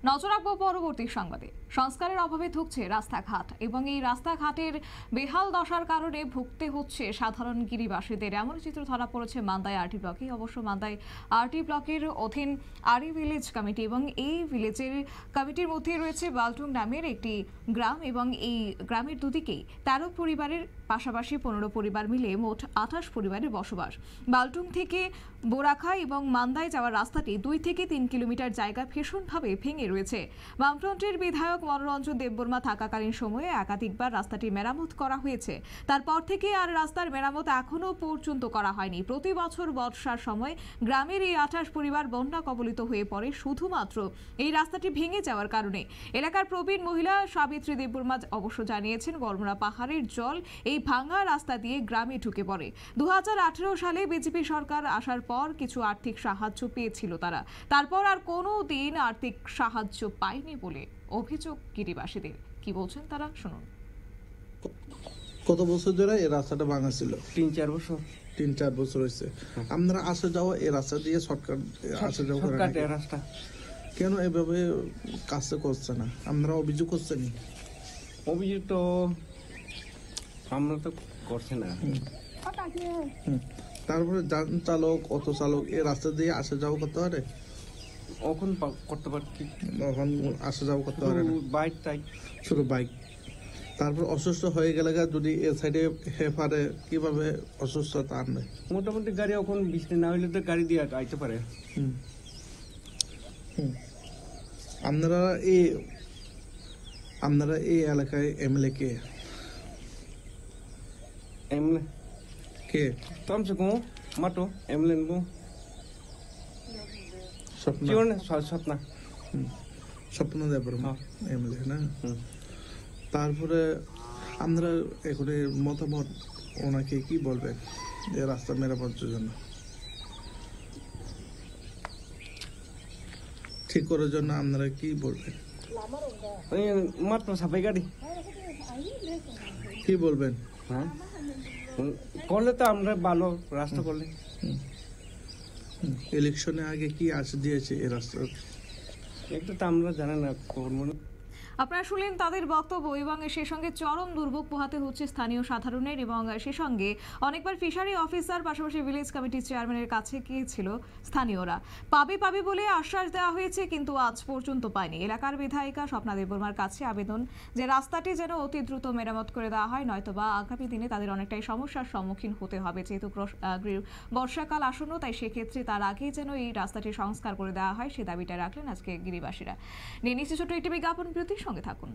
নজর রাখবো পরবর্তী সংবাদে। সংস্কারের অভাবে ধুঁকছে রাস্তাঘাট এবং এই রাস্তাঘাটের বেহাল দশার কারণে ভুগতে হচ্ছে সাধারণ গিরিবাসীদের। এমন চিত্র ধরা পড়েছে মান্দায় আরটি ব্লকে। অবশ্য মান্দায় আরটি ব্লকের অধীন আরি ভিলেজ কমিটি এবং এই ভিলেজের কমিটির মধ্যে রয়েছে বালটুং নামের একটি গ্রাম এবং এই গ্রামের দুদিকেই ১৩ পরিবারের পাশাপাশি ১৫ পরিবার মিলে মোট ২৮ পরিবারের বসবাস। বালটুং থেকে বোরাখা এবং মান্দায় যাওয়ার রাস্তাটি ২ থেকে ৩ কিলোমিটার জায়গা ভীষণভাবে ভেঙে রয়েছে। বামফ্রন্টের বিধায়ক মনোরঞ্জন দেববর্মা থাকাকালীন সময়ে একাধিকবার রাস্তাটি মেরামত করা হয়েছে। তারপর থেকে আর রাস্তার মেরামত এখনও পর্যন্ত করা হয়নি। প্রতি বছর বর্ষার সময় গ্রামের এই ২৮ পরিবার বন্যা কবলিত হয়ে পড়ে শুধুমাত্র এই রাস্তাটি ভেঙে যাওয়ার কারণে। এলাকার প্রবীণ মহিলা সাবিত্রী দেববর্মা অবশ্য জানিয়েছেন, বর্মরা পাহাড়ের জল এই ভাঙা রাস্তা দিয়ে গ্রামে ঢুকে পড়ে। ২০১৮ সালে বিজেপি সরকার আসার পর কিছু আর্থিক সাহায্য পেয়েছিল তারা, তারপর আর কোনো দিন আর্থিক সাহায্য পায়নি বলে অভিযোগ গিরিবাসীদের। কি বলছেন তারা, শুনুন। কত বছর ধরে এই রাস্তাটা ভাঙা ছিল? ৩-৪ বছর। ৩-৪ বছর হয়েছে। আপনারা আসা যাওয়া এই রাস্তা দিয়ে শর্টকাট আসা যাওয়া করেন নাকি? রাস্তা কেন এভাবে কাজটা করছে না? আপনারা অভিযোগ করছেন? অভিযোগ তো আমরা তো করছি না। তারপরে যান চালক, অটো চালক এই রাস্তা দিয়ে আসা যাওয়া করতে পারে? এখন করতে পারছি, এখন আসা যাওয়া করতে পারে না? বাইক তাই শুধু বাইক। তারপর অসুস্থ হয়ে গেলে যদি এ সাইডে হেফারে কিভাবে অসুস্থতা আনবে? মোটামুটি গাড়ি এখন বৃষ্টি না হইলে তো গাড়ি দিয়ে আইতে পারে। আপনারা এই এলাকায় এমএলএ কে? এমএলএ কে? তমসে কো মাটো এমএলএ বো স্বপ্না। স্বপ্ন দেববর্মা এমএলএ না? তারপরে আপনারা এখন মতামত ওনাকে কি বলবেন এই রাস্তা মেরামতের জন্য, ঠিক করার জন্য আপনারা কি বলবেন? মাত্র সাফাই গাড়ি কি বলবেন? হ্যাঁ, করলে তো আমরা ভালো রাস্তা করলে। ইলেকশনে আগে কি আশা দিয়েছে এই রাস্তা? একটু তো আমরা জানি না। আপনারা শুনলেন তাদের বক্তব্য এবং সে সঙ্গে চরম দুর্ভোগ পোহাতে হচ্ছে স্থানীয় সাধারণের এবং সে সঙ্গে অনেকবার ফিশারি অফিসার পাশাপাশি ভিলেজ কমিটির চেয়ারম্যানের কাছে গিয়েছিল স্থানীয়রা। পাবে বলে আশ্বাস দেওয়া হয়েছে, কিন্তু আজ পর্যন্ত পায়নি। এলাকার বিধায়িকা স্বপ্না দেববর্মার কাছে আবেদন যে রাস্তাটি যেন অতি দ্রুত মেরামত করে দেওয়া হয়, নয়তোবা আগামী দিনে তাদের অনেকটাই সমস্যার সম্মুখীন হতে হবে। যেহেতু বর্ষাকাল আসন্ন, তাই সেক্ষেত্রে তার আগেই যেন এই রাস্তাটি সংস্কার করে দেওয়া হয়, সে দাবিটা রাখলেন আজকে গিরিবাসীরা। নিয়ে নিচ্ছে ছোট্ট একটি বিজ্ঞাপন বিরতির সঙ্গে থাকুন।